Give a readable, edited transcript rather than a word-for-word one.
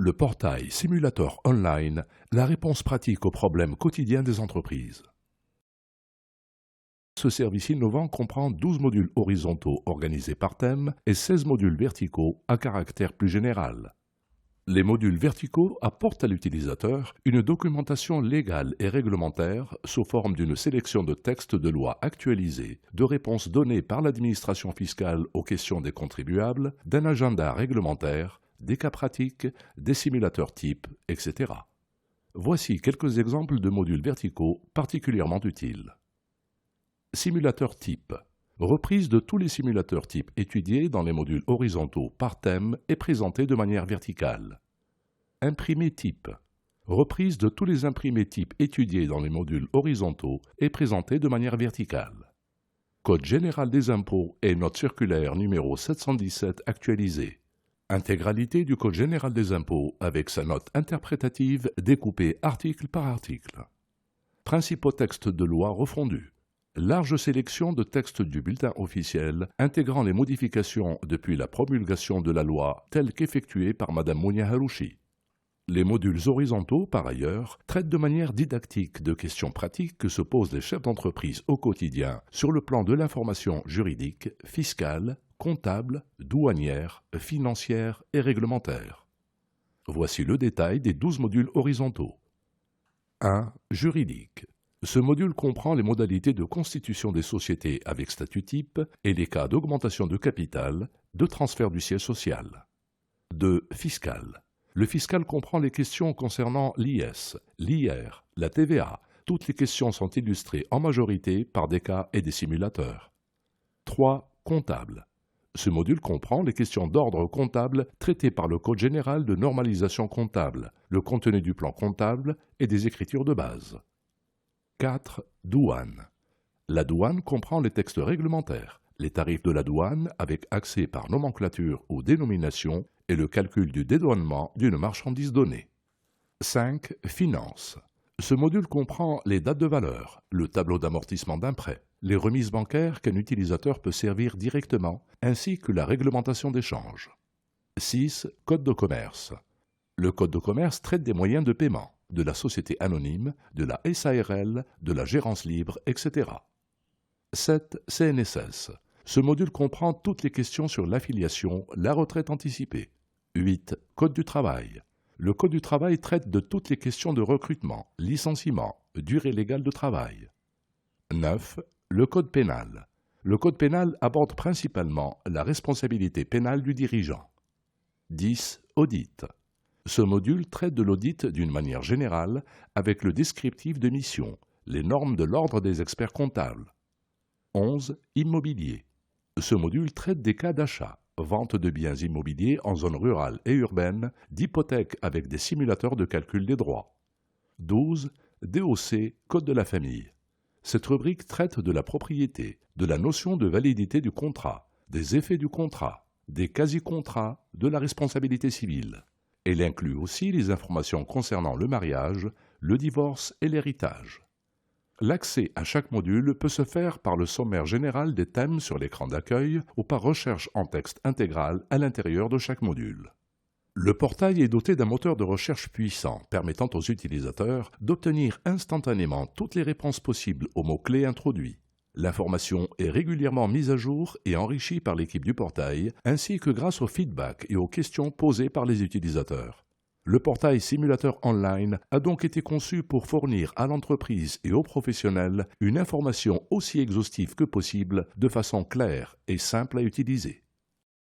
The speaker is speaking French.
Le portail Simulateur Online, la réponse pratique aux problèmes quotidiens des entreprises. Ce service innovant comprend 12 modules horizontaux organisés par thème et 16 modules verticaux à caractère plus général. Les modules verticaux apportent à l'utilisateur une documentation légale et réglementaire sous forme d'une sélection de textes de loi actualisés, de réponses données par l'administration fiscale aux questions des contribuables, d'un agenda réglementaire, des cas pratiques, des simulateurs types, etc. Voici quelques exemples de modules verticaux particulièrement utiles. Simulateur type. Reprise de tous les simulateurs types étudiés dans les modules horizontaux par thème et présentés de manière verticale. Imprimé type. Reprise de tous les imprimés types étudiés dans les modules horizontaux et présentés de manière verticale. Code général des impôts et note circulaire numéro 717 actualisée. Intégralité du Code général des impôts avec sa note interprétative découpée article par article. Principaux textes de loi refondus. Large sélection de textes du bulletin officiel intégrant les modifications depuis la promulgation de la loi telles qu'effectuées par Mme Mounia Harouchi. Les modules horizontaux, par ailleurs, traitent de manière didactique de questions pratiques que se posent les chefs d'entreprise au quotidien sur le plan de l'information juridique, fiscale, comptable, douanière, financière et réglementaire. Voici le détail des 12 modules horizontaux. 1. Juridique. Ce module comprend les modalités de constitution des sociétés avec statut type et les cas d'augmentation de capital, de transfert du siège social. 2. Fiscal. Le fiscal comprend les questions concernant l'IS, l'IR, la TVA. Toutes les questions sont illustrées en majorité par des cas et des simulateurs. 3. Comptable. Ce module comprend les questions d'ordre comptable traitées par le Code général de normalisation comptable, le contenu du plan comptable et des écritures de base. 4. Douane. La douane comprend les textes réglementaires, les tarifs de la douane avec accès par nomenclature ou dénomination et le calcul du dédouanement d'une marchandise donnée. 5. Finance. Ce module comprend les dates de valeur, le tableau d'amortissement d'un prêt, les remises bancaires qu'un utilisateur peut servir directement, ainsi que la réglementation d'échange. 6. Code de commerce. Le Code de commerce traite des moyens de paiement, de la société anonyme, de la SARL, de la gérance libre, etc. 7. CNSS. Ce module comprend toutes les questions sur l'affiliation, la retraite anticipée. 8. Code du travail. Le Code du travail traite de toutes les questions de recrutement, licenciement, durée légale de travail. 9. Le Code pénal. Le Code pénal aborde principalement la responsabilité pénale du dirigeant. 10. Audit. Ce module traite de l'audit d'une manière générale avec le descriptif de mission, les normes de l'ordre des experts comptables. 11. Immobilier. Ce module traite des cas d'achat, vente de biens immobiliers en zone rurale et urbaine, d'hypothèques avec des simulateurs de calcul des droits. 12. DOC, Code de la famille. Cette rubrique traite de la propriété, de la notion de validité du contrat, des effets du contrat, des quasi-contrats, de la responsabilité civile. Elle inclut aussi les informations concernant le mariage, le divorce et l'héritage. L'accès à chaque module peut se faire par le sommaire général des thèmes sur l'écran d'accueil ou par recherche en texte intégral à l'intérieur de chaque module. Le portail est doté d'un moteur de recherche puissant permettant aux utilisateurs d'obtenir instantanément toutes les réponses possibles aux mots-clés introduits. L'information est régulièrement mise à jour et enrichie par l'équipe du portail, ainsi que grâce au feedback et aux questions posées par les utilisateurs. Le portail Simulateur Online a donc été conçu pour fournir à l'entreprise et aux professionnels une information aussi exhaustive que possible de façon claire et simple à utiliser.